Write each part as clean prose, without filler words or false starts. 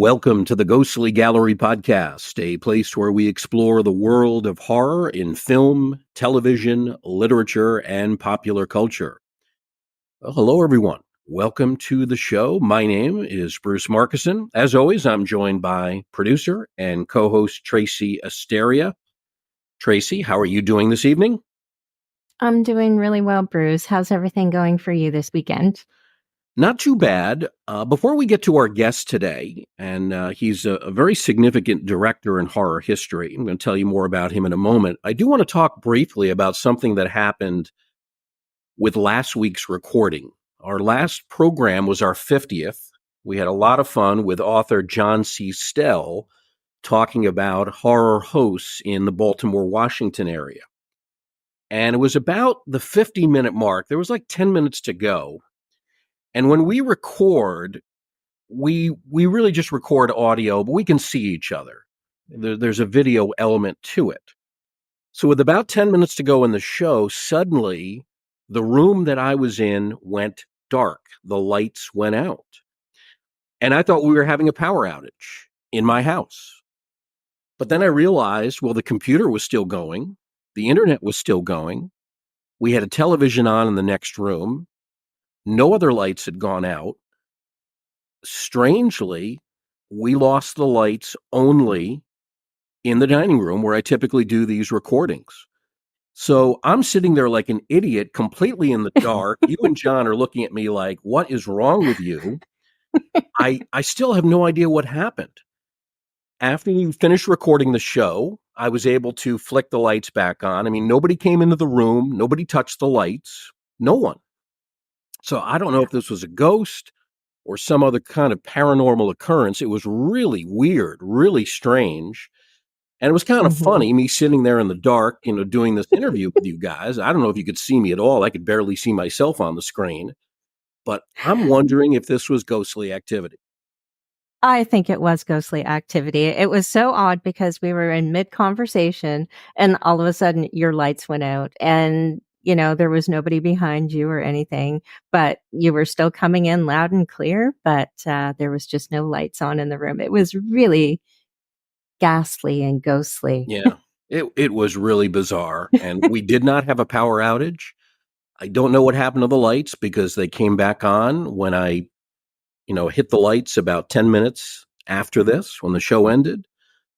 Welcome to the Ghostly Gallery podcast, a place where we explore the world of horror in film, television, literature, and popular culture. Well, hello, everyone. Welcome to the show. My name is Bruce Markison. As always, I'm joined by producer and co-host Tracy Asteria. Tracy, how are you doing this evening? I'm doing really well, Bruce. How's everything going for you this weekend? Not too bad. Before we get to our guest today, and he's a very significant director in horror history, I'm going to tell you more about him in a moment. I do want to talk briefly about something that happened with last week's recording. Our last program was our 50th. We had a lot of fun with author John C. Stell talking about horror hosts in the Baltimore, Washington area. And it was about the 50-minute mark. There was like 10 minutes to go. And when we record, we really just record audio, but we can see each other. There's a video element to it. So with about 10 minutes to go in the show, suddenly the room that I was in went dark. The lights went out. And I thought we were having a power outage in my house. But then I realized, well, the computer was still going. The internet was still going. We had a television on in the next room. No other lights had gone out. Strangely, we lost the lights only in the dining room where I typically do these recordings. So I'm sitting there like an idiot, completely in the dark. You and John are looking at me like, what is wrong with you? I still have no idea what happened. After you finished recording the show, I was able to flick the lights back on. I mean, nobody came into the room. Nobody touched the lights. No one. So I don't know if this was a ghost or some other kind of paranormal occurrence. It was really weird, really strange. And it was kind of funny, me sitting there in the dark, doing this interview with you guys. I don't know if you could see me at all. I could barely see myself on the screen. But I'm wondering if this was ghostly activity. I think it was ghostly activity. It was so odd because we were in mid-conversation and all of a sudden your lights went out and, there was nobody behind you or anything, but you were still coming in loud and clear, but there was just no lights on in the room. It was really ghastly and ghostly. Yeah, it was really bizarre. And we did not have a power outage. I don't know what happened to the lights because they came back on when I hit the lights about 10 minutes after this, when the show ended.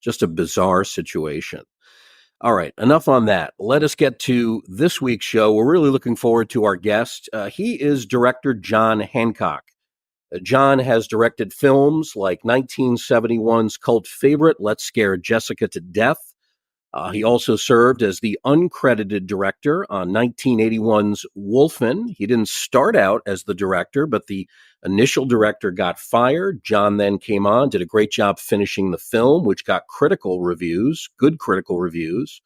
Just a bizarre situation. All right, enough on that. Let us get to this week's show. We're really looking forward to our guest. He is director John Hancock. John has directed films like 1971's cult favorite, Let's Scare Jessica to Death. He also served as the uncredited director on 1981's Wolfen. He didn't start out as the director, but the initial director got fired. John then came on, did a great job finishing the film, which got critical reviews, good critical reviews.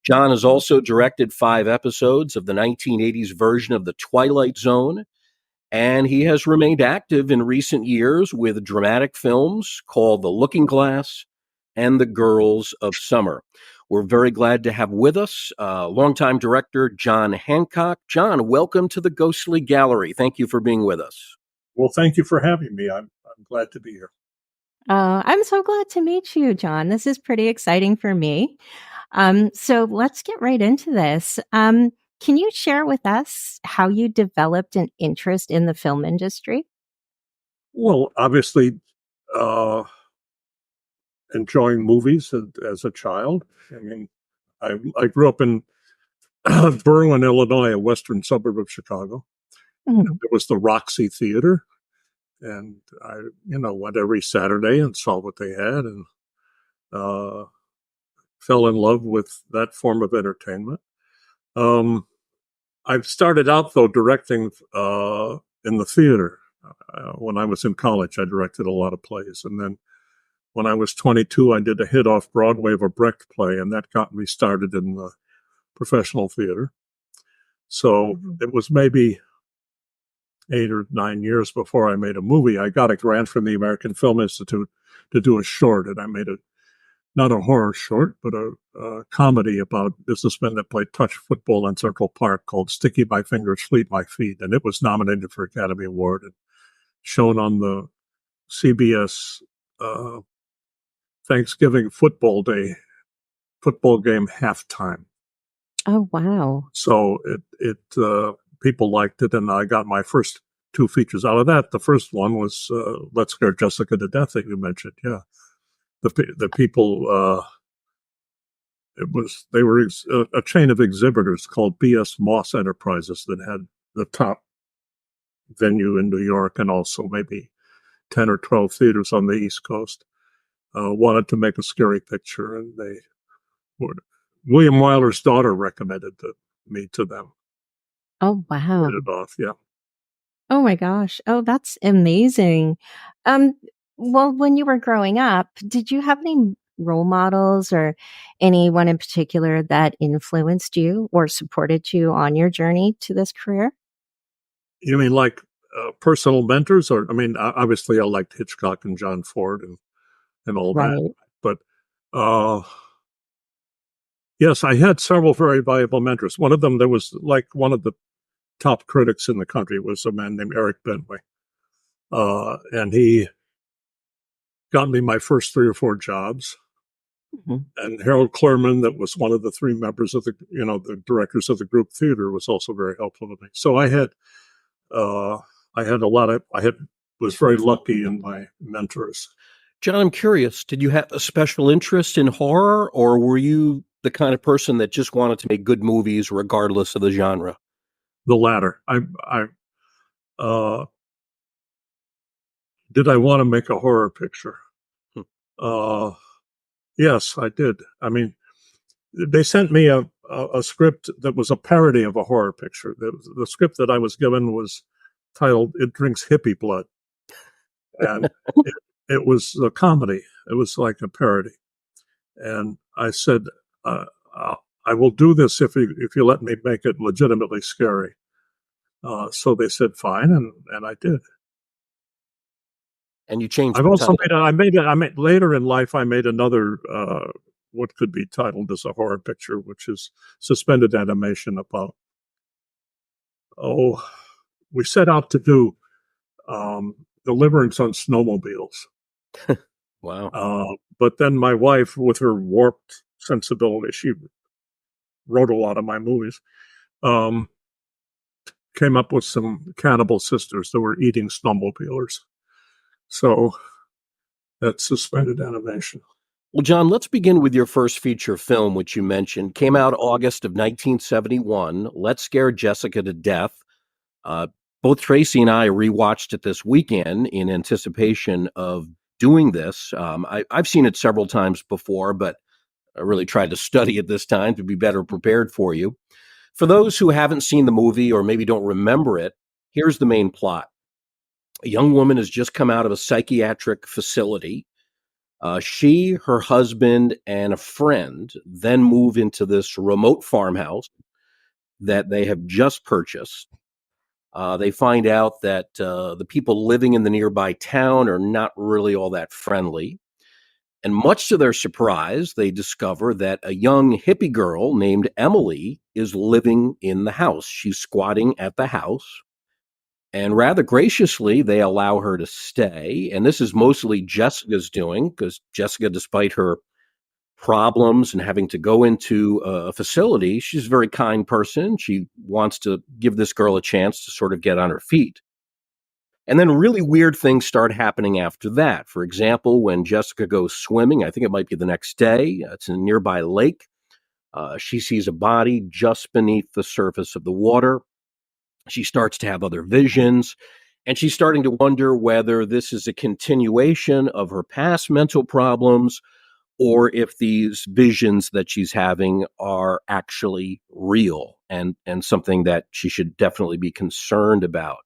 John has also directed 5 episodes of the 1980s version of The Twilight Zone, and he has remained active in recent years with dramatic films called The Looking Glass and The Girls of Summer. We're very glad to have with us longtime director John Hancock. John, welcome to the Ghostly Gallery. Thank you for being with us. Well, thank you for having me. I'm glad to be here. I'm so glad to meet you, John. This is pretty exciting for me. So let's get right into this. Can you share with us how you developed an interest in the film industry? Well, obviously, enjoying movies as a child. I mean, I grew up in Berwyn, Illinois, a western suburb of Chicago. Mhm. There was the Roxy Theater, and I, went every Saturday and saw what they had, and fell in love with that form of entertainment. I've started out though directing in the theater. When I was in college, I directed a lot of plays, and then when I was 22, I did a hit off Broadway of a Brecht play, and that got me started in the professional theater. So it was maybe 8 or 9 years before I made a movie. I got a grant from the American Film Institute to do a short, and I made not a horror short, but a comedy about businessmen that played touch football in Central Park called Sticky My Fingers, Fleet My Feet. And it was nominated for Academy Award and shown on the CBS Thanksgiving football game halftime. Oh, wow. So people liked it, and I got my first 2 features out of that. The first one was "Let's Scare Jessica to Death" that you mentioned. Yeah, the people. They were a chain of exhibitors called B.S. Moss Enterprises that had the top venue in New York and also maybe 10 or 12 theaters on the East Coast. Wanted to make a scary picture, and they would. William Wyler's daughter recommended me to them. Oh, Hit wow. it off, yeah. Oh my gosh. Oh, that's amazing. Um, well, when you were growing up, did you have any role models or anyone in particular that influenced you or supported you on your journey to this career? You mean like personal mentors, or I mean, obviously, I liked Hitchcock and John Ford and all that, Right. but uh, yes, I had several very valuable mentors. One of them, there was like one of the top critics in the country, was a man named Eric Benway, and he got me my first 3 or 4 jobs. Mhm. And Harold Clurman, that was one of the 3 members of the directors of the group theater, was also very helpful to me. So uh, I had a lot of, was very lucky in my mentors. John, I'm curious, did you have a special interest in horror, or were you the kind of person that just wanted to make good movies regardless of the genre? The latter. Did I want to make a horror picture? Hmm. Uh, yes, I did. I mean, they sent me a script that was a parody of a horror picture. The script that I was given was titled "It Drinks Hippie Blood," and it, it was a comedy. It was like a parody. And I said, uh, "I will do this if you let me make it legitimately scary." So they said, "Fine," and I did. And you changed I've the also title. I made later in life. I made another what could be titled as a horror picture, which is suspended animation about. Oh, we set out to do deliverance on snowmobiles. Wow. But then my wife, with her warped sensibility, she wrote a lot of my movies, um, came up with some cannibal sisters that were eating snowmobilers. So that's suspended animation. Well, John, let's begin with your first feature film, which you mentioned. Came out August of 1971, Let's Scare Jessica to Death. Uh, Both Tracy and I rewatched it this weekend in anticipation of doing this. I've seen it several times before, but I really tried to study it this time to be better prepared for you. For those who haven't seen the movie or maybe don't remember it, here's the main plot. A young woman has just come out of a psychiatric facility. She, her husband, and a friend then move into this remote farmhouse that they have just purchased. They find out that the people living in the nearby town are not really all that friendly. And much to their surprise, they discover that a young hippie girl named Emily is living in the house. She's squatting at the house. And rather graciously, they allow her to stay. And this is mostly Jessica's doing because Jessica, despite her problems and having to go into a facility, she's a very kind person. She wants to give this girl a chance to sort of get on her feet. And then really weird things start happening after that. For example, when Jessica goes swimming, I think it might be the next day, it's in a nearby lake. She sees a body just beneath the surface of the water. She starts to have other visions, and she's starting to wonder whether this is a continuation of her past mental problems or if these visions that she's having are actually real and something that she should definitely be concerned about.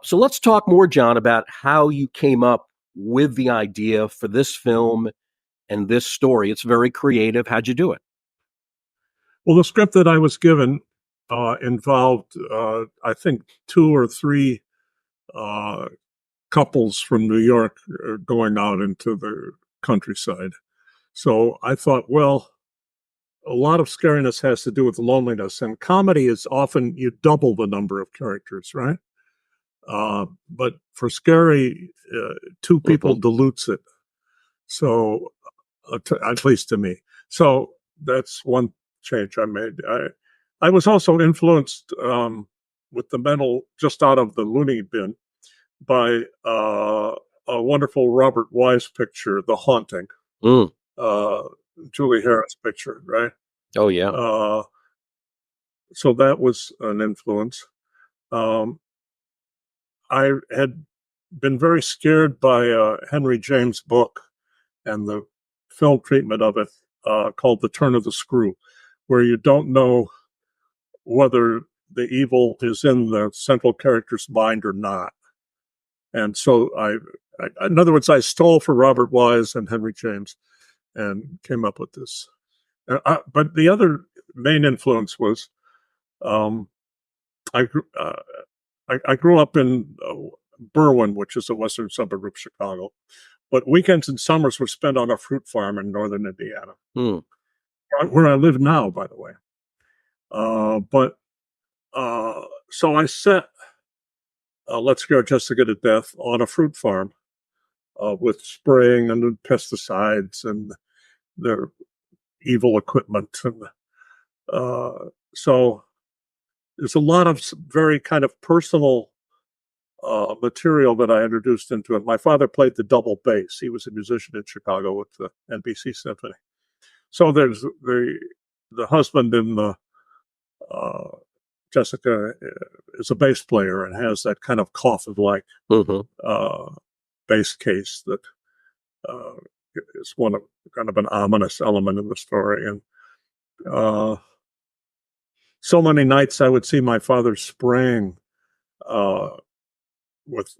So let's talk more, John, about how you came up with the idea for this film and this story. It's very creative. How'd you do it? Well, the script that I was given involved, I think, 2 or 3 uh, couples from New York going out into the countryside. So I thought, well, a lot of scariness has to do with loneliness, and comedy is often you double the number of characters, right? But for scary, 2 people Mhm. dilutes it. So, at least to me. So that's one change I made. I was also influenced with the mental just out of the loony bin by a wonderful Robert Wise picture, The Haunting. Mm. Julie Harris picture, right? Oh, yeah. So that was an influence. I had been very scared by Henry James' book and the film treatment of it called The Turn of the Screw, where you don't know whether the evil is in the central character's mind or not. And so in other words, I stole for Robert Wise and Henry James and came up with this. But the other main influence was um, I, I grew up in Berwyn, which is a western suburb of Chicago, but weekends and summers were spent on a fruit farm in northern Indiana, where I live now, by the way. So I set Let's Scare Jessica to Death on a fruit farm with spraying and pesticides and their evil equipment. And so there's a lot of very kind of personal material that I introduced into it. My father played the double bass. He was a musician in Chicago with the NBC Symphony. So there's the husband in the Jessica is a bass player and has that kind of coffin-like bass case that is one of kind of an ominous element in the story. And so many nights I would see my father spraying with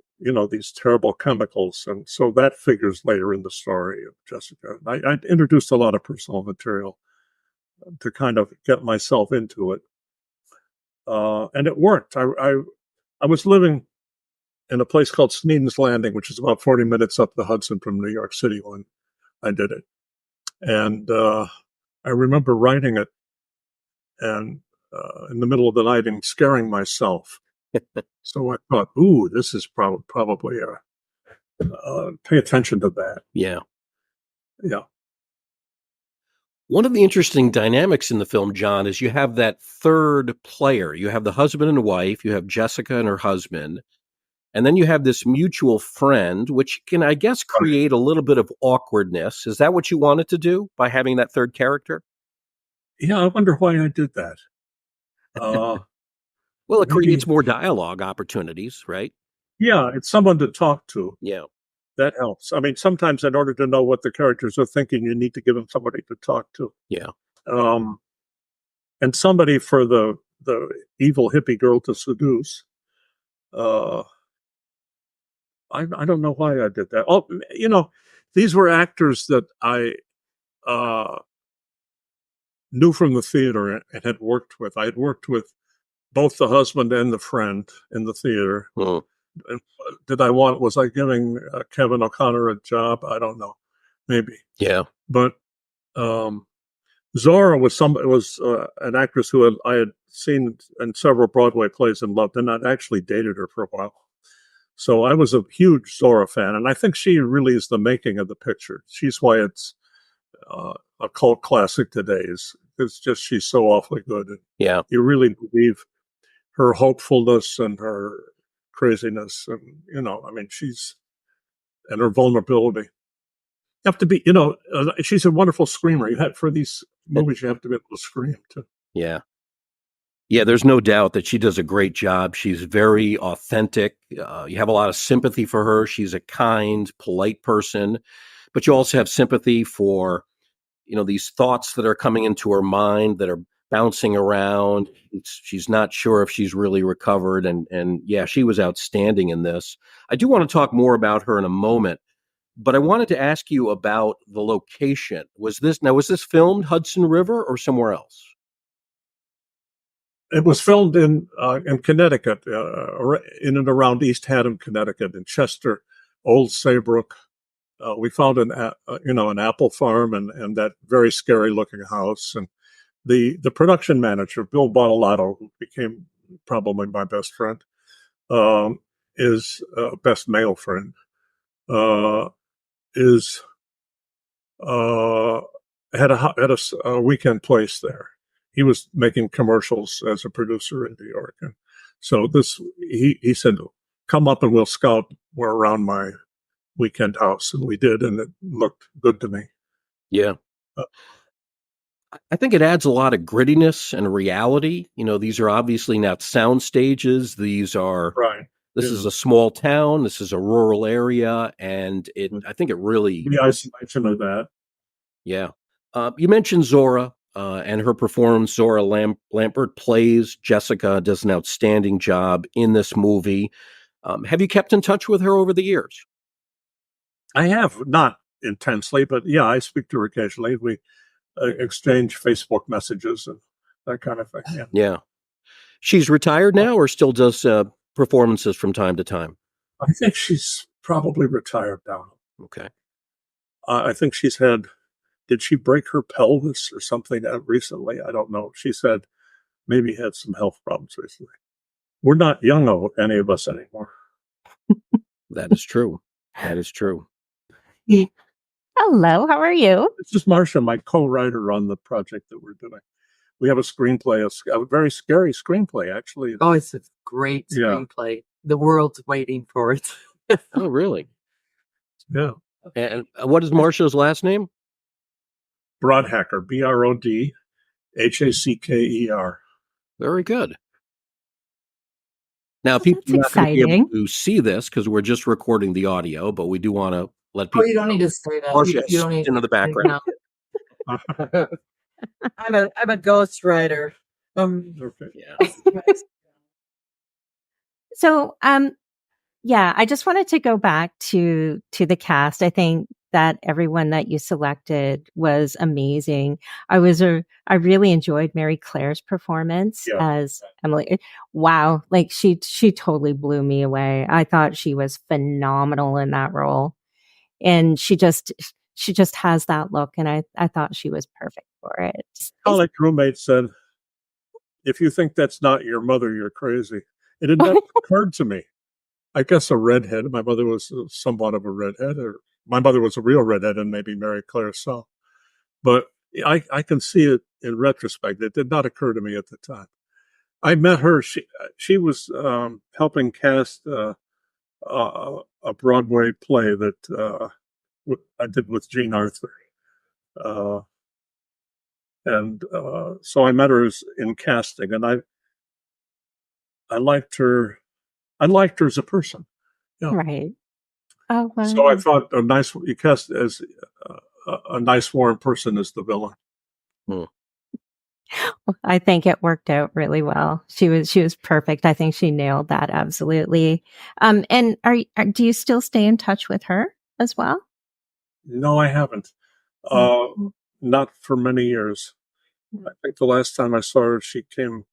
these terrible chemicals, and so that figures later in the story of Jessica. I introduced a lot of personal material to kind of get myself into it, and it worked. I was living in a place called Sneeden's Landing, which is about 40 minutes up the Hudson from New York City when I did it, and I remember writing it and in the middle of the night and scaring myself. So I thought, ooh, this is probably pay attention to that. Yeah. Yeah. One of the interesting dynamics in the film, John, is you have that third player. You have the husband and wife, you have Jessica and her husband, and then you have this mutual friend, which can, I guess, create a little bit of awkwardness. Is that what you wanted to do by having that third character? Yeah, I wonder why I did that. Well, it Maybe, creates more dialogue opportunities, right? yeah, it's someone to talk to. Yeah. That helps. I mean, sometimes in order to know what the characters are thinking, you need to give them somebody to talk to. Yeah. And somebody for the evil hippie girl to seduce. I don't know why I did that. Oh, these were actors that I knew from the theater and had worked with. I had worked with both the husband and the friend in the theater. And was I giving Kevin O'Connor a job? I don't know. Maybe. Yeah. But Zora was an actress who I had seen in several Broadway plays and loved, and I'd actually dated her for a while. So I was a huge Zora fan, and I think she really is the making of the picture. She's why it's a cult classic today. It's just she's so awfully good. Yeah. You really believe her hopefulness and her craziness, and I mean, and her vulnerability. You have to be, she's a wonderful screamer. For these movies, you have to be able to scream too. Yeah. Yeah, there's no doubt that she does a great job. She's very authentic. You have a lot of sympathy for her. She's a kind, polite person, but you also have sympathy for, these thoughts that are coming into her mind that are bouncing around. She's not sure if she's really recovered. And yeah, she was outstanding in this. I do want to talk more about her in a moment, but I wanted to ask you about the location. Was this filmed Hudson River or somewhere else? It was filmed in Connecticut, in and around East Haddam, Connecticut, in Chester, Old Saybrook. We found an apple farm and that very scary looking house. And the production manager, Bill Bottolato, who became probably my best friend, is best male friend, is had a weekend place there. He was making commercials as a producer in New York, and so he said, "Come up and we'll scout around my weekend house," and we did, and it looked good to me. Yeah. Uh, I think it adds a lot of grittiness and reality. These are obviously not sound stages. right. This is a small town. This is a rural area. And I think it really, The isolation of that. yeah. You mentioned Zora and her performance. Zora Lampert plays Jessica, does an outstanding job in this movie. Have you kept in touch with her over the years? I have not intensely, but yeah, I speak to her occasionally. We exchange Facebook messages and that kind of thing. Yeah. Yeah. She's retired now or still does performances from time to time? I think she's probably retired now. Okay. I think she's had. Did she break her pelvis or something recently? I don't know. She said maybe had some health problems recently. We're not young, any of us anymore. That is true. That is true. Hello, how are you? This is Marcia, my co-writer on the project that we're doing. We have a screenplay, a very scary screenplay, actually. Oh, it's a great screenplay. The world's waiting for it. Oh, really? Yeah. And what is Marcia's last name? Brodhacker, Brodhacker. Very good. Now, Well, people that's are not going to be able exciting. to see this because we're just recording the audio, but we do want to let Oh, people you don't need to say that. Marcia You don't need into the background. No. I'm a ghost writer. Okay. Yeah. So, yeah, I just wanted to go back to the cast. I think that everyone that you selected was amazing. I really enjoyed Mary Claire's performance Yeah. as Emily. Wow, like she totally blew me away. I thought she was phenomenal in that role. And she just has that look, and I thought she was perfect for it. College roommate said, "If you think that's not your mother, you're crazy." It had never occurred to me. I guess a redhead. My mother was somewhat of a redhead, or my mother was a real redhead, and maybe Mary Claire saw. But I can see it in retrospect. It did not occur to me at the time. I met her. She was helping cast a Broadway play that I did with Jean Arthur, and so I met her in casting, and I liked her. I liked her as a person. Yeah. Right. Oh, wow. So I thought you cast as a nice, warm person as the villain. I think it worked out really well. She was perfect. I think she nailed that absolutely. And do you still stay in touch with her as well? No, I haven't. Not for many years. I think the last time I saw her, she and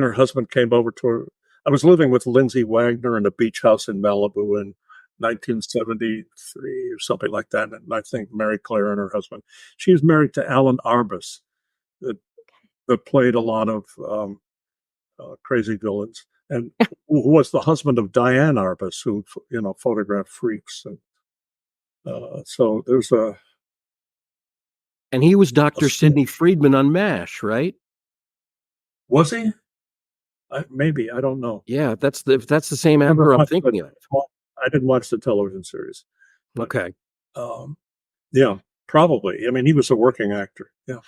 her husband came over to her. I was living with Lindsay Wagner in a beach house in Malibu in 1973 or something like that. And I think Mary Claire and her husband. She was married to Alan Arbus, that played a lot of crazy villains, and who was the husband of Diane Arbus, who photographed freaks. And so there's a. And he was Dr. Sidney Friedman on MASH, right? Was he? Maybe, I don't know. Yeah, that's the same actor I'm thinking of. I didn't watch the television series. But, okay. Yeah, probably. I mean, he was a working actor. Yeah.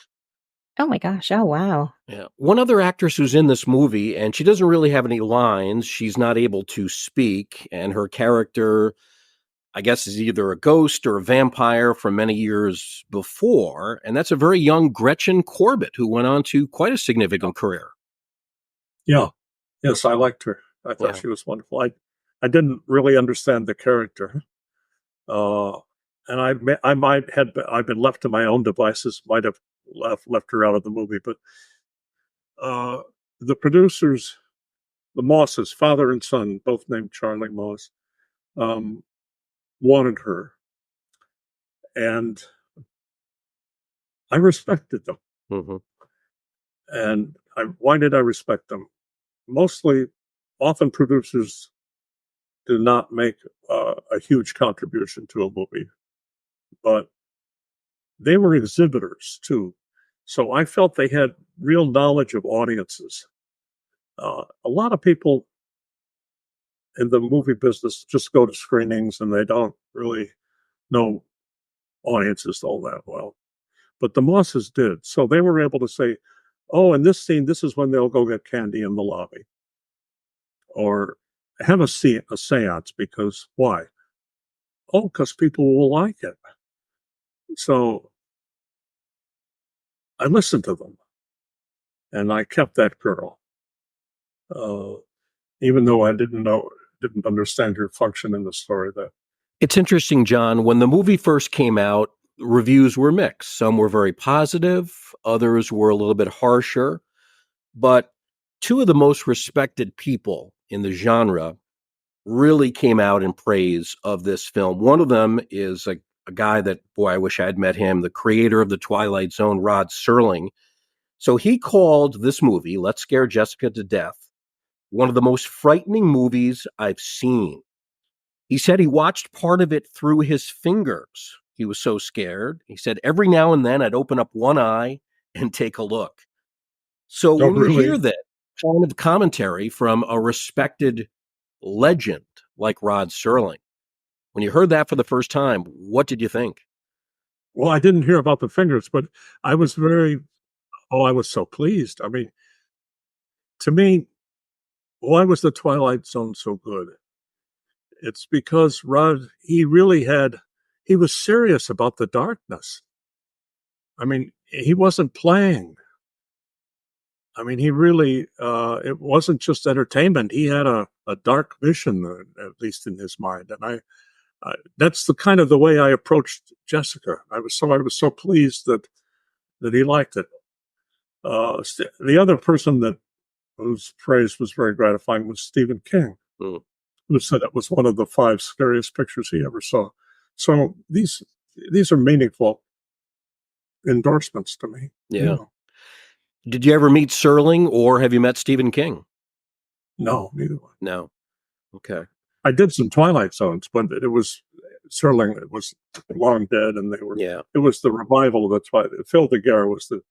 Oh my gosh. Oh, wow. Yeah. One other actress who's in this movie, and she doesn't really have any lines. She's not able to speak, and her character, I guess, is either a ghost or a vampire from many years before. And that's a very young Gretchen Corbett, who went on to quite a significant career. Yeah. Yes, I liked her. I thought she was wonderful. I didn't really understand the character. And I've been left to my own devices, might have left her out of the movie, but the producers, the Mosses, father and son, both named Charlie Moss, wanted her, and I respected them. Mm-hmm. And why did I respect them? Often producers do not make a huge contribution to a movie, but they were exhibitors too. So I felt they had real knowledge of audiences. A lot of people in the movie business just go to screenings and they don't really know audiences all that well. But the Mosses did. So they were able to say, oh, in this scene, this is when they'll go get candy in the lobby. Or have a seance, because why? Oh, because people will like it. So I listened to them and I kept that girl. Even though I didn't understand her function in the story. That It's interesting, John. When the movie first came out, reviews were mixed. Some were very positive, others were a little bit harsher. But two of the most respected people in the genre really came out in praise of this film. One of them is a guy that, boy, I wish I had met him, the creator of The Twilight Zone, Rod Serling. So he called this movie, Let's Scare Jessica to Death, one of the most frightening movies I've seen. He said he watched part of it through his fingers. He was so scared. He said every now and then I'd open up one eye and take a look. So oh, when you really? hear that kind of commentary from a respected legend like Rod Serling, when you heard that for the first time, what did you think? Well, I didn't hear about the fingers, but I was I was so pleased. I mean, to me, why was the Twilight Zone so good? It's because Rod, he was serious about the darkness. I mean, he wasn't playing. I mean, he really, it wasn't just entertainment. He had a dark mission, at least in his mind. And that's the kind of the way I approached Jessica. I was so pleased that he liked it. The other person whose praise was very gratifying was Stephen King, who said it was one of the 5 scariest pictures he ever saw. So these are meaningful endorsements to me. Yeah. Did you ever meet Serling or have you met Stephen King? No, neither one. No. Okay. I did some Twilight Zones, but it was Serling. It was long dead, and it was the revival of the Twilight. Phil DeGuerre was the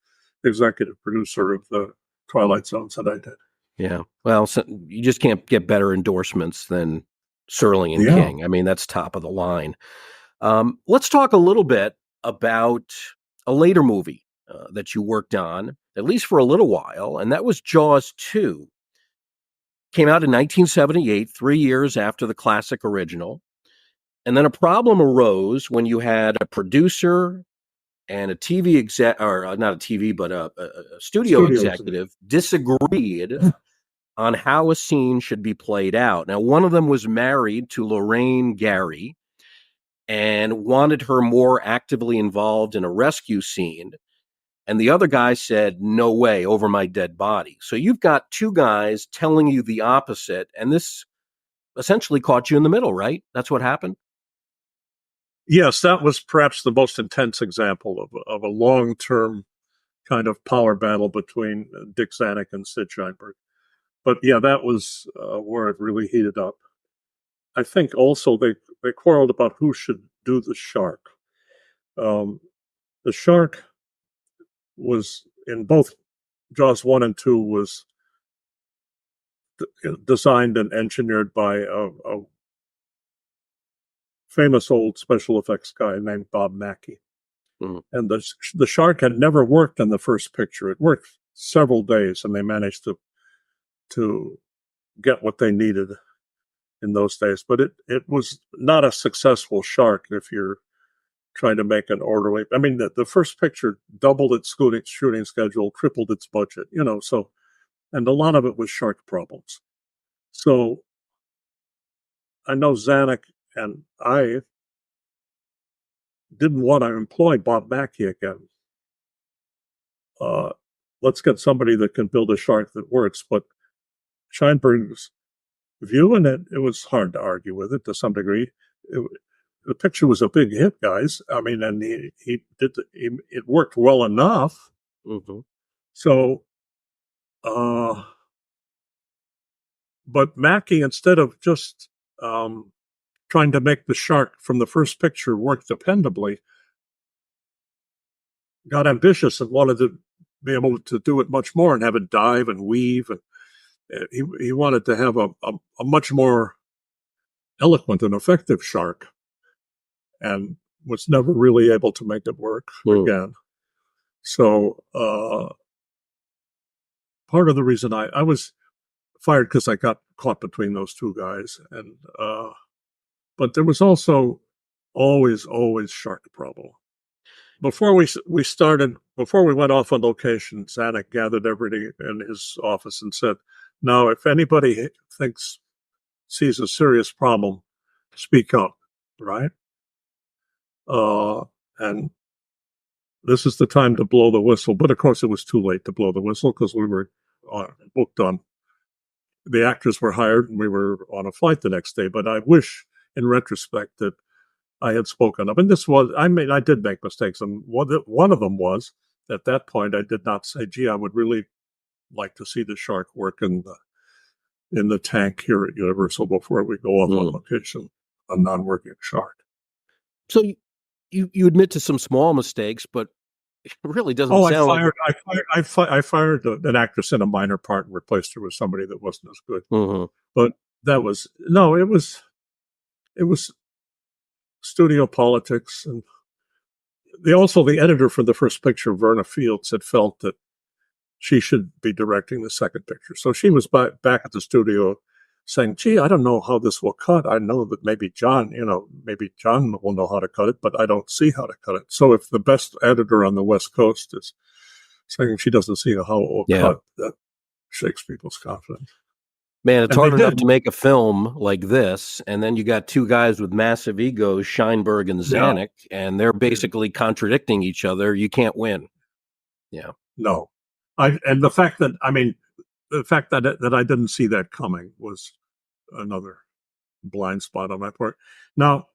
executive producer of the Twilight Zones that I did. Yeah. Well, so you just can't get better endorsements than Serling and King. I mean, that's top of the line. Let's talk a little bit about a later movie that you worked on, at least for a little while, and that was Jaws 2. Came out in 1978, 3 years after the classic original. And then a problem arose when you had a producer and a TV exec, or not a TV, but a studio executive disagreed on how a scene should be played out. Now, one of them was married to Lorraine Gary and wanted her more actively involved in a rescue scene. And the other guy said, no way, over my dead body. So you've got two guys telling you the opposite. And this essentially caught you in the middle, right? That's what happened? Yes, that was perhaps the most intense example of a long-term kind of power battle between Dick Zanuck and Sid Sheinberg. But yeah, that was where it really heated up. I think also they quarreled about who should do the shark. The shark was in both Jaws 1 and 2 was designed and engineered by a famous old special effects guy named Bob Mackie. Mm. And the shark had never worked in the first picture. It worked several days, and they managed to get what they needed in those days. But it was not a successful shark if you're trying to make an orderly. I mean, the first picture doubled its shooting schedule, tripled its budget, so, and a lot of it was shark problems. So I know Zanuck and I didn't want to employ Bob Mackie again. Let's get somebody that can build a shark that works. But Sheinberg's view, and it was hard to argue with it to some degree. The picture was a big hit, guys. I mean, and it worked well enough. Mm-hmm. So, but Mackie, instead of just trying to make the shark from the first picture work dependably, got ambitious and wanted to be able to do it much more and have it dive and weave. And he wanted to have a much more eloquent and effective shark, and was never really able to make it work again. So part of the reason I was fired because I got caught between those two guys, and but there was also always shark problem. Before we went off on location, Zanuck gathered everybody in his office and said, "Now, if anybody sees a serious problem, speak up, right? And this is the time to blow the whistle." But of course, it was too late to blow the whistle because we were booked on. The actors were hired and we were on a flight the next day. But I wish, in retrospect, that I had spoken up. And I did make mistakes. And one of them was, at that point, I did not say, "Gee, I would really like to see the shark work in the tank here at Universal before we go off on location, a non-working shark." So you admit to some small mistakes, but it really doesn't sound like... I fired an actress in a minor part and replaced her with somebody that wasn't as good. But it was studio politics. And the editor for the first picture, Verna Fields, had felt that she should be directing the second picture. So she was back at the studio saying, "Gee, I don't know how this will cut. I know that maybe John will know how to cut it, but I don't see how to cut it." So if the best editor on the West Coast is saying she doesn't see how it will cut, that shakes people's confidence. Man, it's hard enough to make a film like this, and then you got two guys with massive egos, Scheinberg and Zanuck, and they're basically contradicting each other. You can't win. Yeah. No. The fact that I didn't see that coming was another blind spot on my part. Now,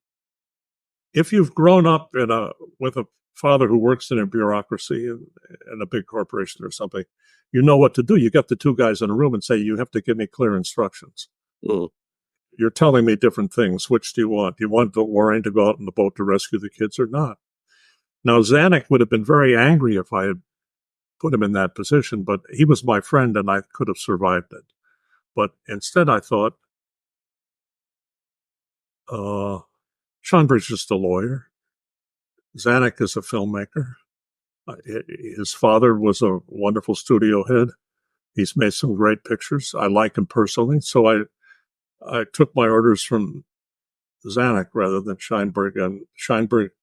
if you've grown up with a father who works in a bureaucracy in a big corporation or something, you know what to do. You get the two guys in a room and say, "You have to give me clear instructions. You're telling me different things. Which do you want? Do you want Lorraine to go out in the boat to rescue the kids or not?" Now, Zanuck would have been very angry if I had put him in that position, but he was my friend and I could have survived it. But instead I thought, Scheinberg's just a lawyer. Zanuck is a filmmaker. His father was a wonderful studio head. He's made some great pictures. I like him personally. So I took my orders from Zanuck rather than Scheinberg. And Scheinberg,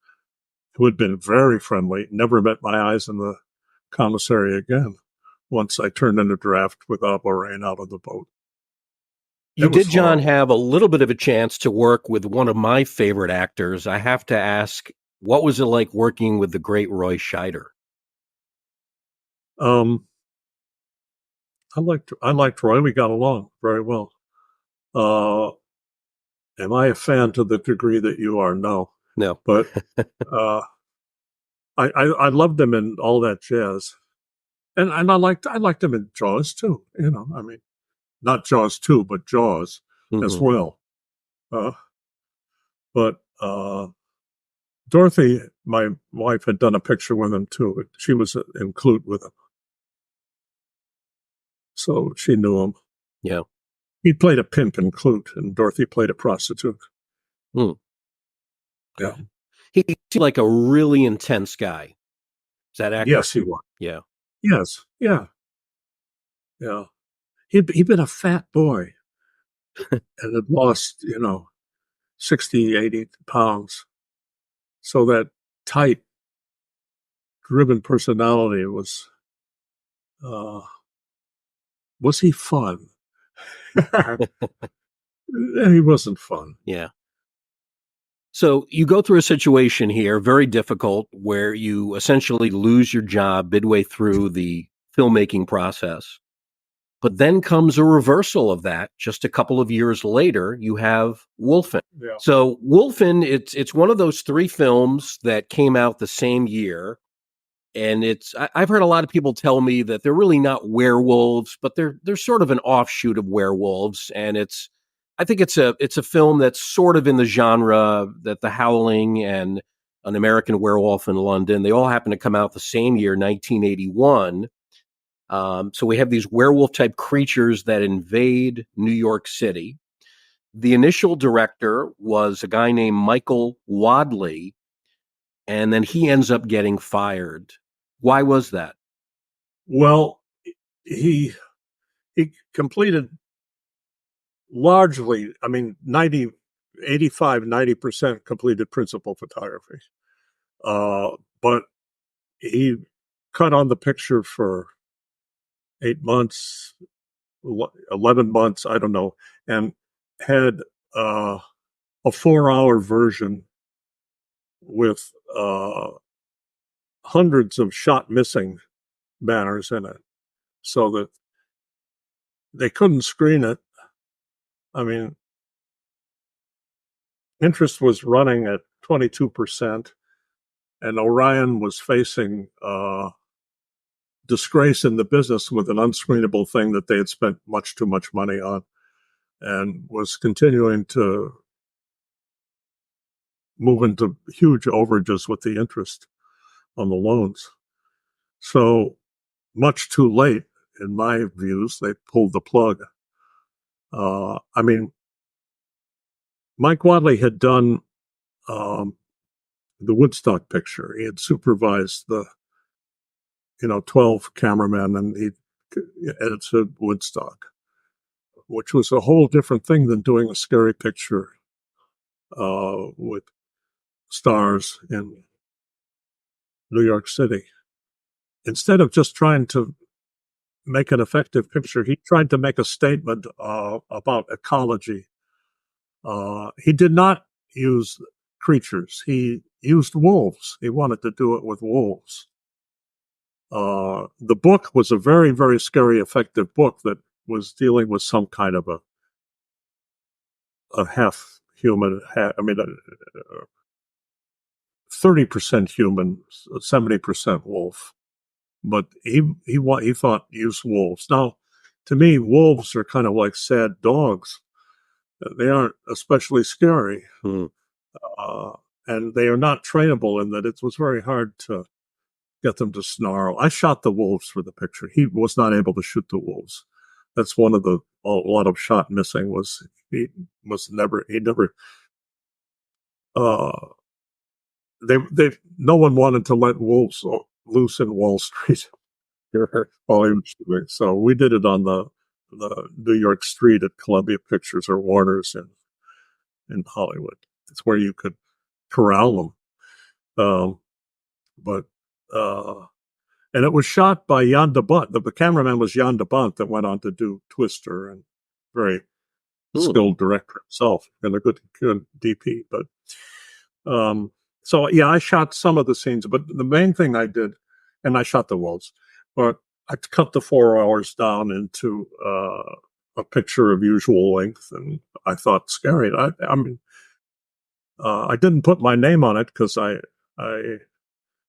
who had been very friendly, never met my eyes in the commissary again once I turned in a draft without Lorraine out of the boat. You did, John, have a little bit of a chance to work with one of my favorite actors. I have to ask, what was it like working with the great Roy Scheider? I liked Roy. We got along very well. Am I a fan to the degree that you are? No. But I loved him in all that jazz, and I liked him in Jaws too. I mean, not Jaws 2, but Jaws as well. But Dorothy, my wife, had done a picture with him too. She was in Clute with him, so she knew him. Yeah, he played a pimp in Clute, and Dorothy played a prostitute. Yeah. He seemed like a really intense guy. Is that accurate? Yes, he was. Yeah. Yes. Yeah. Yeah. He'd been a fat boy and had lost, 60, 80 pounds. So that tight, driven personality was he fun? He wasn't fun. Yeah. So you go through a situation here, very difficult, where you essentially lose your job midway through the filmmaking process. But then comes a reversal of that. Just a couple of years later, you have Wolfen. Yeah. So Wolfen, it's one of those three films that came out the same year. And I've heard a lot of people tell me that they're really not werewolves, but they're sort of an offshoot of werewolves. And I think it's a film that's sort of in the genre that The Howling and An American Werewolf in London. They all happen to come out the same year, 1981. So we have these werewolf-type creatures that invade New York City. The initial director was a guy named Michael Wadley, and then he ends up getting fired. Why was that? Well, he completed largely, I mean, 90% completed principal photography. But he cut on the picture for 8 months, 11 months, I don't know, and had a 4-hour version with hundreds of shot missing banners in it, so that they couldn't screen it. I mean, interest was running at 22%, and Orion was facing disgrace in the business with an unscreenable thing that they had spent much too much money on, and was continuing to move into huge overages with the interest on the loans. So, much too late, in my views, they pulled the plug. I mean, Mike Wadley had done the Woodstock picture. He had supervised the 12 cameramen, and he edited Woodstock, which was a whole different thing than doing a scary picture with stars in New York City. Instead of just trying to make an effective picture, he tried to make a statement about ecology. He did not use creatures. He used wolves. He wanted to do it with wolves. The book was a very, very scary, effective book that was dealing with some kind of a half human, 30% human, 70% wolf. But he thought use wolves. Now, to me, wolves are kind of like sad dogs. They aren't especially scary, and they are not trainable in that it was very hard to get them to snarl. I shot the wolves for the picture. He was not able to shoot the wolves. That's one of a lot of shot missing was he never no one wanted to let wolves loose in Wall Street. So we did it on the New York street at Columbia Pictures or Warner's in Hollywood. It's where you could corral them. And it was shot by Jan de Bont. The cameraman was Jan de Bont that went on to do Twister, and very skilled director himself and a good DP. But so yeah, I shot some of the scenes, but the main thing I did, and I shot the wolves, but I cut the 4 hours down into a picture of usual length, and I thought scary. I mean, I didn't put my name on it because I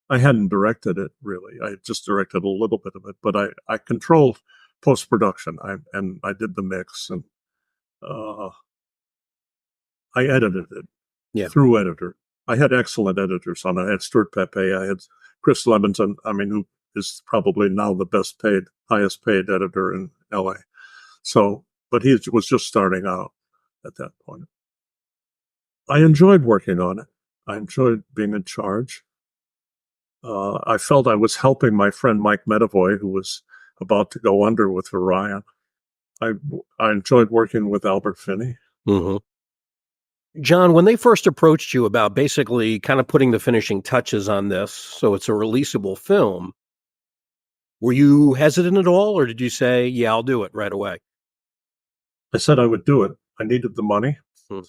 hadn't directed it really. I had just directed a little bit of it, but I controlled post-production. And I did the mix, and I edited it through editor. I had excellent editors on it. I had Stuart Pepe. I had Chris Levinson, who is probably now the highest paid editor in LA. So, but he was just starting out at that point. I enjoyed working on it. I enjoyed being in charge. I felt I was helping my friend Mike Medavoy, who was about to go under with Orion. I enjoyed working with Albert Finney. Mm-hmm. John, when they first approached you about basically kind of putting the finishing touches on this, so it's a releasable film, were you hesitant at all, or did you say, yeah, I'll do it right away? I said I would do it. I needed the money, and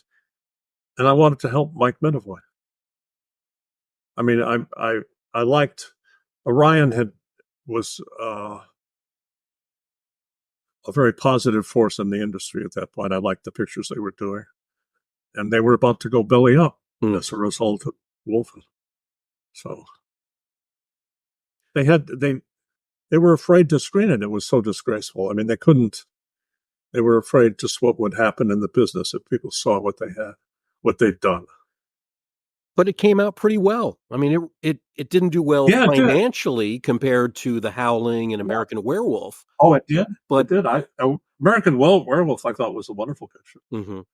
I wanted to help Mike Medavoy. I mean, I liked Orion was a very positive force in the industry at that point. I liked the pictures they were doing, and they were about to go belly up as a result of Wolfen. So they were afraid to screen it. It was so disgraceful. I mean, they couldn't. They were afraid just what would happen in the business if people saw what they'd done. But it came out pretty well. I mean, it didn't do well Yeah, it did. financially compared to The Howling and Yeah. American Werewolf. Oh, it did. But It did. American Werewolf, I thought, was a wonderful picture. mhm.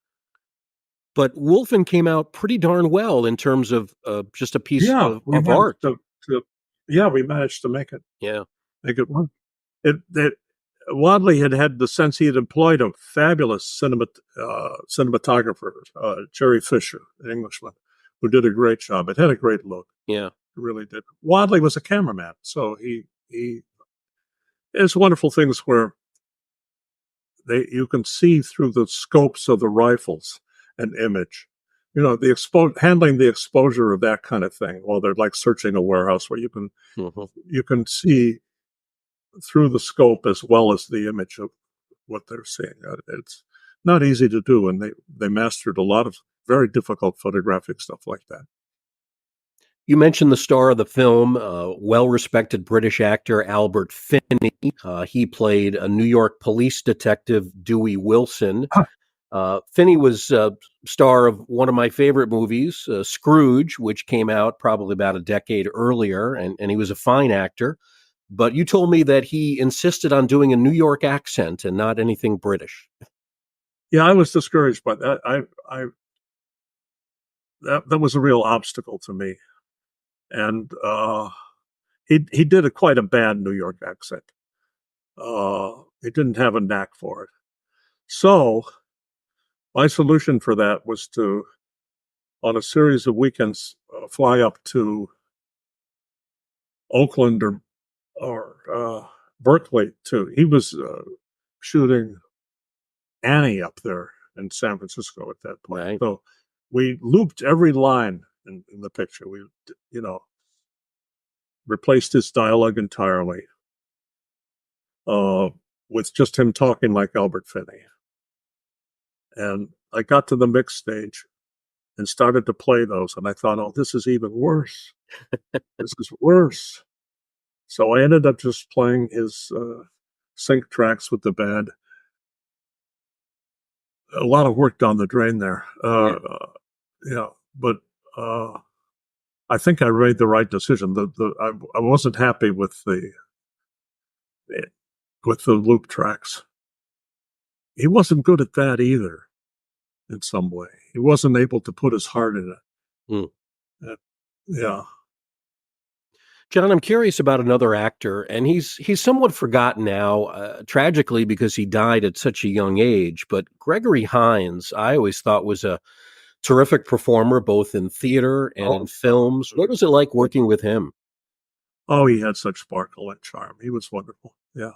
But Wolfen came out pretty darn well in terms of just a piece Yeah, we of managed art. to yeah, we managed to make Yeah. it work. It Wadley had the sense he had employed a fabulous cinematographer, Jerry Fisher, an Englishman, who did a great job. It had a great look. Yeah. It really did. Wadley was a cameraman, so he there's wonderful things where you can see through the scopes of the rifles an image. You know, handling the exposure of that kind of thing while they're like searching a warehouse where Mhm. you can see through the scope as well as the image of what they're seeing. It's not easy to do, and they mastered a lot of very difficult photographic stuff like that. You mentioned the star of the film, well-respected British actor Albert Finney. He played a New York police detective, Dewey Wilson. Huh. Finney was star of one of my favorite movies, Scrooge, which came out probably about a decade earlier, and he was a fine actor. But you told me that he insisted on doing a New York accent and not anything British. Yeah, I was discouraged by that. That was a real obstacle to me, and he did quite a bad New York accent. He didn't have a knack for it. So my solution for that was to, on a series of weekends, fly up to Oakland or Berkeley too. He was shooting Annie up there in San Francisco at that point. Right. So we looped every line in the picture. We, replaced his dialogue entirely with just him talking like Albert Finney. And I got to the mix stage and started to play those, and I thought, oh, this is even worse. This is worse. So I ended up just playing his sync tracks with the band. A lot of work down the drain there. But I think I made the right decision. I wasn't happy with the loop tracks. He wasn't good at that either. In some way, he wasn't able to put his heart in it. Mm. Yeah. John, I'm curious about another actor, and he's somewhat forgotten now, tragically because he died at such a young age. But Gregory Hines, I always thought was a terrific performer, both in theater and in films. What was it like working with him? Oh, he had such sparkle and charm. He was wonderful. Yeah.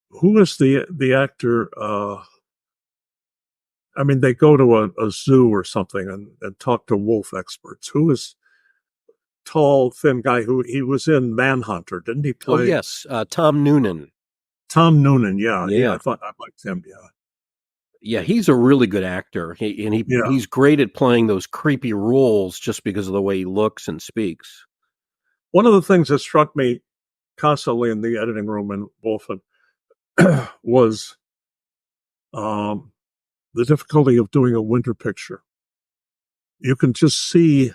Who was the actor? I mean, they go to a zoo or something and talk to wolf experts. Who is tall, thin guy who he was in Manhunter? Didn't he play? Oh, yes. Tom Noonan. Tom Noonan. Yeah. Yeah. I liked him. Yeah. Yeah, he's a really good actor. He's great at playing those creepy roles just because of the way he looks and speaks. One of the things that struck me constantly in the editing room in Wolfen was the difficulty of doing a winter picture. You can just see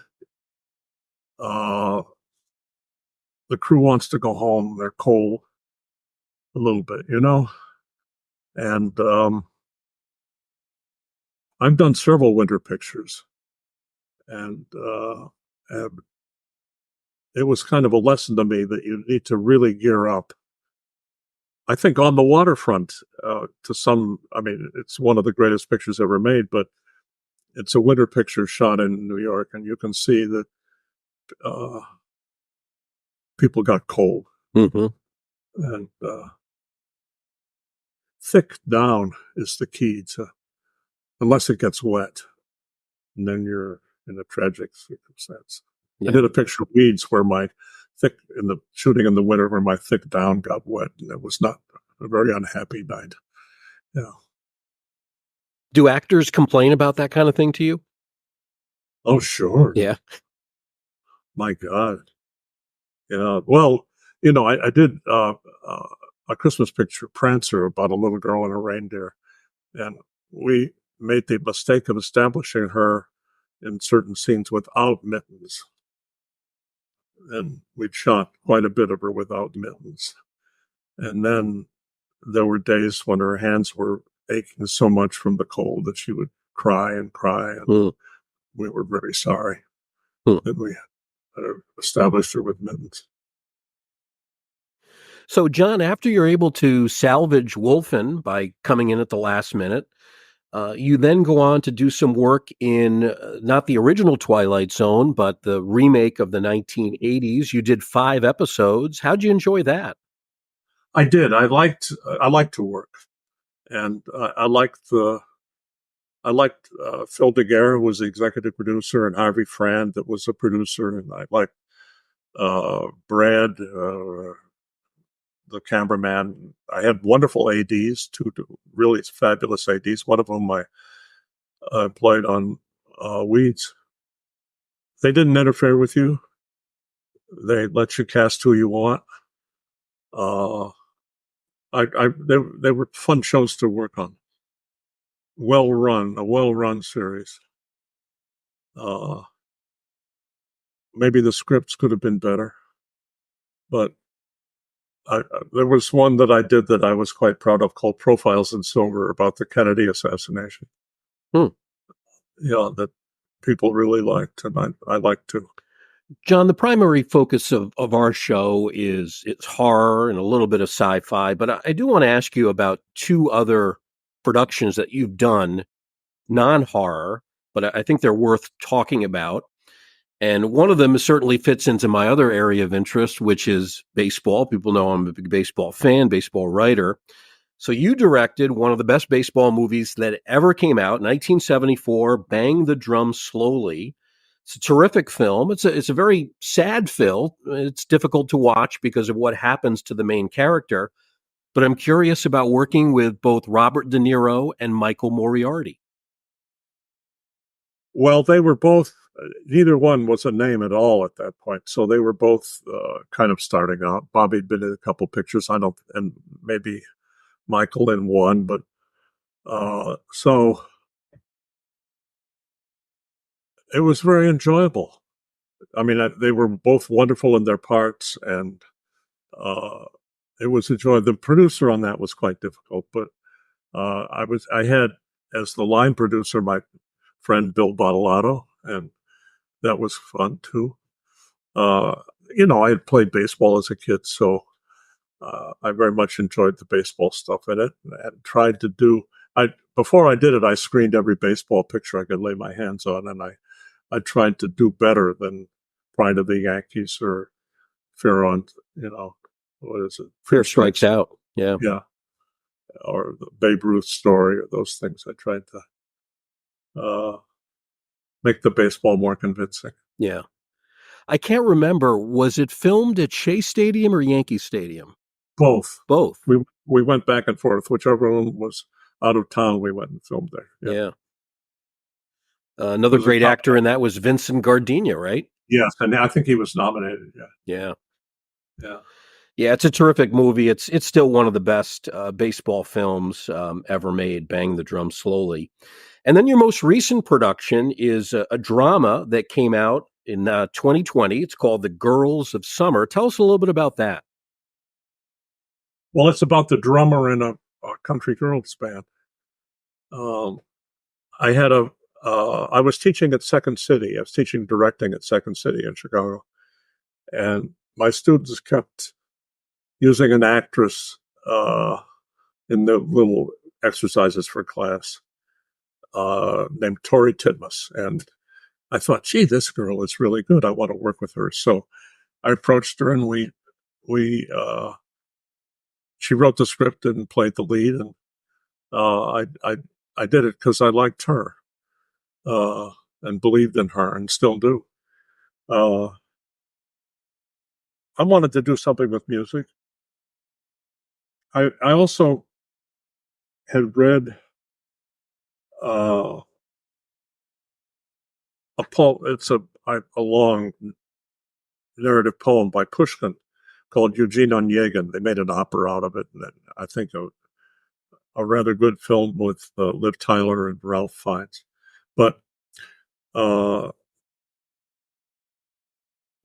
the crew wants to go home. They're cold a little bit, and I've done several winter pictures, and it was kind of a lesson to me that you need to really gear up. I think On the Waterfront, it's one of the greatest pictures ever made, but it's a winter picture shot in New York, and you can see that people got cold. Mm-hmm. And thick down is the key unless it gets wet, and then you're in a tragic circumstance. Yeah. I did a picture of weeds where shooting in the winter where my thick down got wet, and it was not a very unhappy night. Yeah. Do actors complain about that kind of thing to you? Oh, sure. Yeah. My God. Yeah. Well, I did a Christmas picture, Prancer, about a little girl and a reindeer, and we made the mistake of establishing her in certain scenes without mittens. And we'd shot quite a bit of her without mittens. And then there were days when her hands were aching so much from the cold that she would cry and cry. And we were very sorry that we had established her with mittens. So, John, after you're able to salvage Wolfen by coming in at the last minute, you then go on to do some work in not the original Twilight Zone, but the remake of the 1980s. You did 5 episodes. How'd you enjoy that? I did. I liked to work, and I liked Phil Daguerre, who was the executive producer, and Harvey Frand, that was the producer, and I liked Brad, the cameraman. I had wonderful ADs, two really fabulous ADs. One of them I played on Weeds. They didn't interfere with you. They let you cast who you want. They were fun shows to work on. A well-run series. Maybe the scripts could have been better, but there was one that I did that I was quite proud of called Profiles in Silver, about the Kennedy assassination. Yeah, that people really liked, and I liked too. John, the primary focus of our show is it's horror and a little bit of sci-fi, but I do want to ask you about 2 other productions that you've done, non-horror, but I think they're worth talking about. And one of them certainly fits into my other area of interest, which is baseball. People know I'm a big baseball fan, baseball writer. So you directed one of the best baseball movies that ever came out, 1974, Bang the Drum Slowly. It's a terrific film. It's a very sad film. It's difficult to watch because of what happens to the main character. But I'm curious about working with both Robert De Niro and Michael Moriarty. Well, they were both, neither one was a name at all at that point. So they were both kind of starting out. Bobby had been in a couple pictures, and maybe Michael in one, but so it was very enjoyable. I mean, they were both wonderful in their parts, and it was enjoyable. The producer on that was quite difficult, but I had as the line producer my friend Bill Bottolato, and that was fun too. I had played baseball as a kid, so I very much enjoyed the baseball stuff in it, and tried to do. Before I did it, I screened every baseball picture I could lay my hands on, and I tried to do better than Pride of the Yankees or Fear on, what is it? Fear Strikes Out. Yeah. Yeah. Or the Babe Ruth story, or those things. I tried to make the baseball more convincing. Yeah. I can't remember, was it filmed at Shea Stadium or Yankee Stadium? Both. Both. We went back and forth. Whichever one was out of town, we went and filmed there. Yeah. Another great actor in that was Vincent Gardenia, right? Yes, and I think he was nominated. Yeah. Yeah. Yeah, it's a terrific movie. It's still one of the best baseball films ever made, Bang the Drum Slowly. And then your most recent production is a drama that came out in 2020. It's called The Girls of Summer. Tell us a little bit about that. Well, it's about the drummer in a country girls band. I was teaching at Second City. I was teaching directing at Second City in Chicago. And my students kept using an actress in the little exercises for class named Tori Titmus. And I thought, gee, this girl is really good. I want to work with her. So I approached her, and she wrote the script and played the lead. And I did it because I liked her and believed in her, and still do. I wanted to do something with music. I also had read a poem. It's a long narrative poem by Pushkin called Eugene Onegin. They made an opera out of it, and I think a rather good film with Liv Tyler and Ralph Fiennes. But an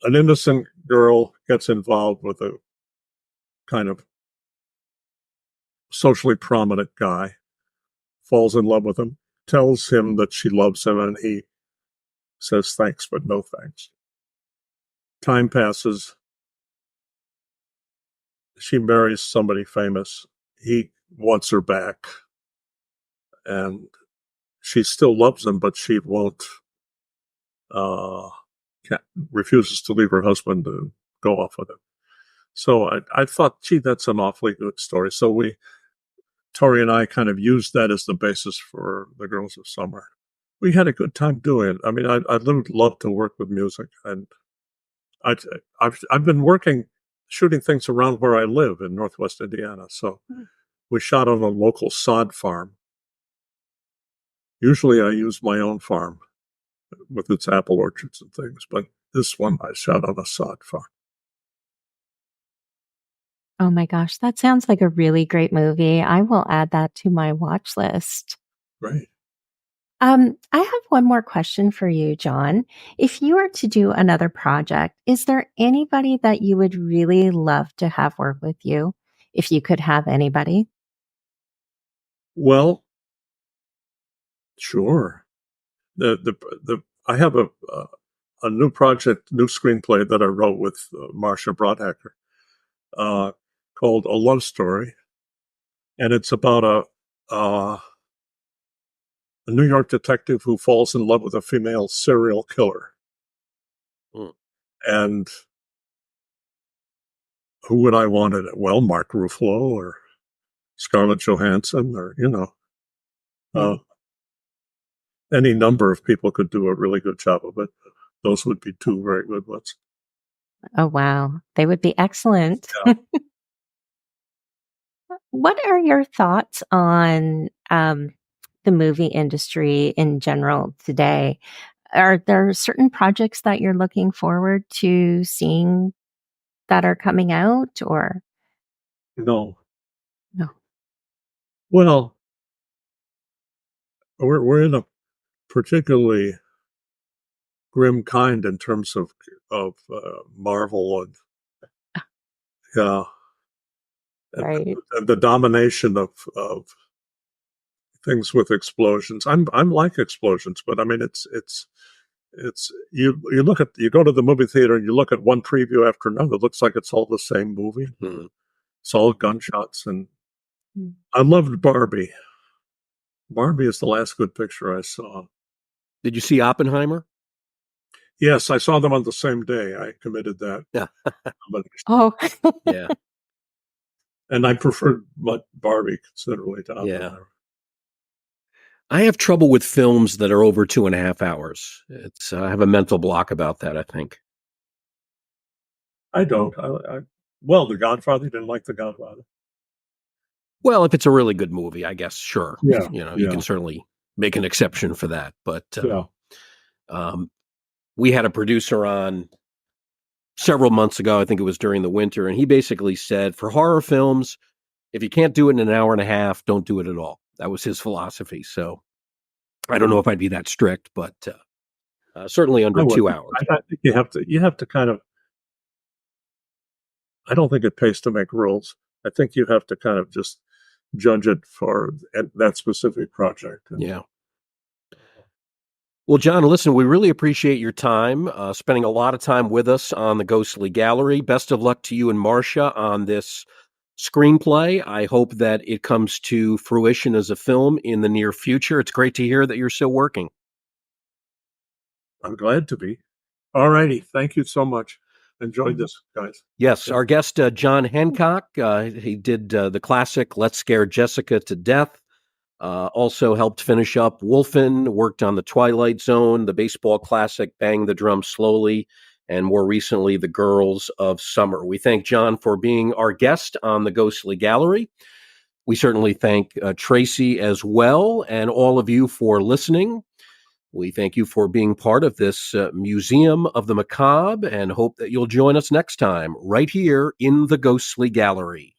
innocent girl gets involved with a kind of socially prominent guy, falls in love with him, tells him that she loves him, and he says thanks, but no thanks. Time passes. She marries somebody famous. He wants her back. And she still loves him, but she won't, refuses to leave her husband to go off with him. So I thought, gee, that's an awfully good story. So Tori and I kind of used that as the basis for The Girls of Summer. We had a good time doing it. I mean, I love to work with music, and I've been shooting things around where I live in Northwest Indiana. So we shot on a local sod farm. Usually I use my own farm with its apple orchards and things, but this one I shot on a sod farm. Oh my gosh, that sounds like a really great movie. I will add that to my watch list. Right. I have one more question for you, John. If you were to do another project, is there anybody that you would really love to have work with you? If you could have anybody? Well, sure. I have a new project, new screenplay that I wrote with Marcia Broadhacker, called A Love Story, and it's about a New York detective who falls in love with a female serial killer. And who would I want in it? Well, Mark Ruffalo or Scarlett Johansson, or any number of people could do a really good job of it. Those would be two very good ones. Oh, wow. They would be excellent. Yeah. What are your thoughts on the movie industry in general today? Are there certain projects that you're looking forward to seeing that are coming out, or No. no? Well, we're in a particularly grim kind in terms of Marvel and yeah, Right. and the domination of things with explosions. I'm like explosions, but I mean it's you go to the movie theater and you look at one preview after another. It looks like it's all the same movie. Mm-hmm. It's all gunshots, and I loved Barbie. Barbie is the last good picture I saw. Did you see Oppenheimer? Yes, I saw them on the same day. I committed that. Yeah. Oh, Yeah. And I preferred Barbie considerably to Oppenheimer. Yeah. I have trouble with films that are over 2.5 hours. I have a mental block about that, I think. I don't. Well, The Godfather, you didn't like The Godfather? Well, if it's a really good movie, I guess, sure. Yeah. You can certainly make an exception for that. But Yeah. We had a producer on several months ago, I think it was during the winter, and he basically said, for horror films, if you can't do it in an hour and a half, don't do it at all. That was his philosophy. So I don't know if I'd be that strict, but certainly under 2 hours. I think you have to kind of, I don't think it pays to make rules. I think you have to kind of just judge it for that specific project. Yeah. Well, John, listen, we really appreciate your time, spending a lot of time with us on the Ghostly Gallery. Best of luck to you and Marcia on this screenplay. I hope that it comes to fruition as a film in the near future. It's great to hear that you're still working. I'm glad to be. All righty. Thank you so much. Enjoyed this, guys. Yes, our guest, John Hancock, he did the classic Let's Scare Jessica to Death. Also helped finish up Wolfen, worked on The Twilight Zone, the baseball classic Bang the Drum Slowly, and more recently, The Girls of Summer. We thank John for being our guest on the Ghostly Gallery. We certainly thank Tracy as well, and all of you for listening. We thank you for being part of this Museum of the Macabre, and hope that you'll join us next time right here in the Ghostly Gallery.